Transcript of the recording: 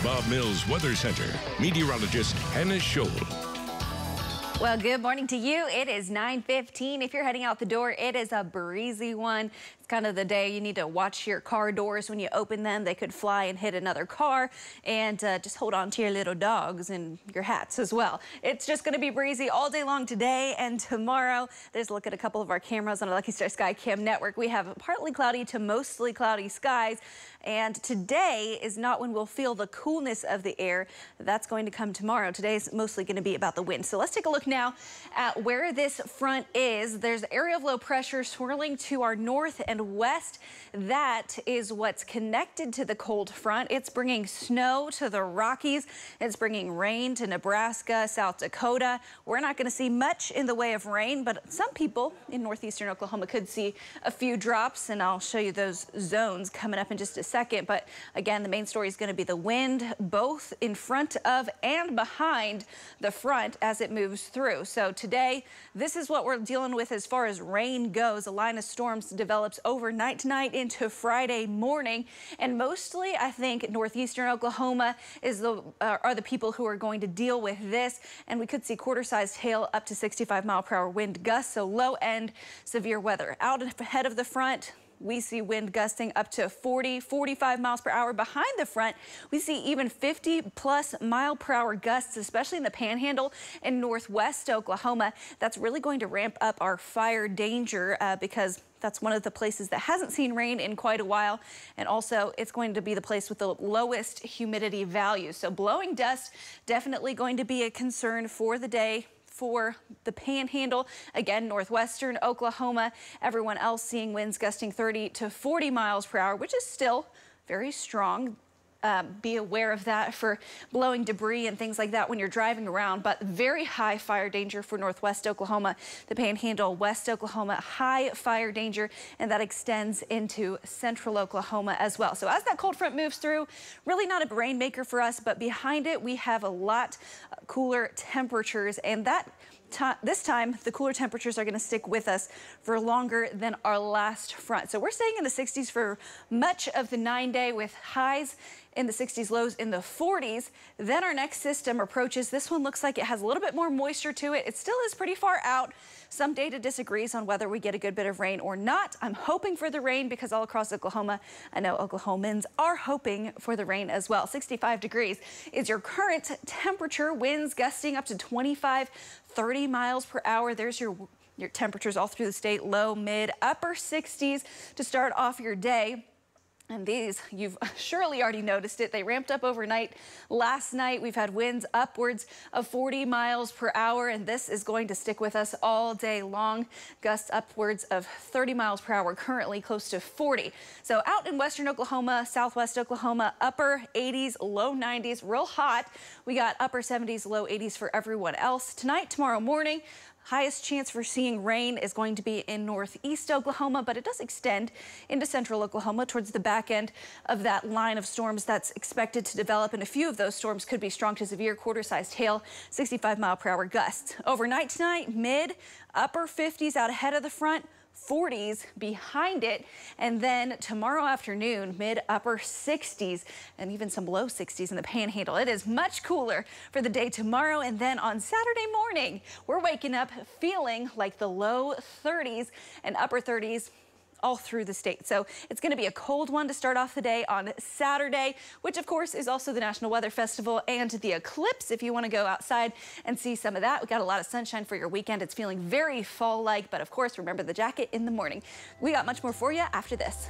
Bob Mills Weather Center, meteorologist Hannah Scholl. Well, good morning to you. It is 9:15. If you're heading out the door, it is a breezy one. It's kind of the day you need to watch your car doors when you open them. They could fly and hit another car, and just hold on to your little dogs and your hats as well. It's just going to be breezy all day long today and tomorrow. There's a look at a couple of our cameras on our Lucky Star Sky Cam network. We have partly cloudy to mostly cloudy skies, and today is not when we'll feel the coolness of the air. That's going to come tomorrow. Today's mostly going to be about the wind. So let's take a look now at where this front is. There's an area of low pressure swirling to our north and west. That is what's connected to the cold front. It's bringing snow to the Rockies. It's bringing rain to Nebraska, South Dakota. We're not going to see much in the way of rain, but some people in northeastern Oklahoma could see a few drops, and I'll show you those zones coming up in just a second. But again, the main story is going to be the wind, both in front of and behind the front as it moves through. So today, this is what we're dealing with as far as rain goes. A line of storms develops overnight tonight into Friday morning, and mostly I think northeastern Oklahoma are the people who are going to deal with this, and we could see quarter-sized hail up to 65-mile-per-hour wind gusts, so low-end severe weather. Out ahead of the front, we see wind gusting up to 40, 45 miles per hour. Behind the front, we see even 50-plus mile-per-hour gusts, especially in the Panhandle and northwest Oklahoma. That's really going to ramp up our fire danger because that's one of the places that hasn't seen rain in quite a while. And also, it's going to be the place with the lowest humidity value. So blowing dust definitely going to be a concern for the day for the Panhandle. Again, northwestern Oklahoma, everyone else seeing winds gusting 30 to 40 miles per hour, which is still very strong. Be aware of that for blowing debris and things like that when you're driving around, but very high fire danger for northwest Oklahoma, the Panhandle, west Oklahoma, high fire danger, and that extends into central Oklahoma as well. So as that cold front moves through, really not a rainmaker for us, but behind it we have a lot cooler temperatures, and this time the cooler temperatures are going to stick with us for longer than our last front. So we're staying in the 60s for much of the 9-day with highs in the 60s, lows in the 40s. Then our next system approaches. This one looks like it has a little bit more moisture to it. It still is pretty far out. Some data disagrees on whether we get a good bit of rain or not. I'm hoping for the rain because all across Oklahoma, I know Oklahomans are hoping for the rain as well. 65 degrees is your current temperature. Winds gusting up to 25, 30 miles per hour. There's your temperatures all through the state. Low, mid, upper 60s to start off your day. And these, you've surely already noticed it. They ramped up overnight. Last night, we've had winds upwards of 40 miles per hour, and this is going to stick with us all day long. Gusts upwards of 30 miles per hour, currently close to 40. So out in western Oklahoma, southwest Oklahoma, upper 80s, low 90s, real hot. We got upper 70s, low 80s for everyone else. Tonight, tomorrow morning, highest chance for seeing rain is going to be in northeast Oklahoma, but it does extend into central Oklahoma towards the back end of that line of storms that's expected to develop. And a few of those storms could be strong to severe quarter-sized hail, 65-mile-per-hour gusts. Overnight tonight, mid, upper 50s out ahead of the front, 40s behind it, and then tomorrow afternoon, mid upper 60s and even some low 60s in the Panhandle. It is much cooler for the day tomorrow, and then on Saturday morning, we're waking up feeling like the low 30s and upper 30s all through the state. So it's going to be a cold one to start off the day on Saturday, which of course is also the National Weather Festival and the eclipse. If you want to go outside and see some of that, we got a lot of sunshine for your weekend. It's feeling very fall-like, but of course, remember the jacket in the morning. We got much more for you after this.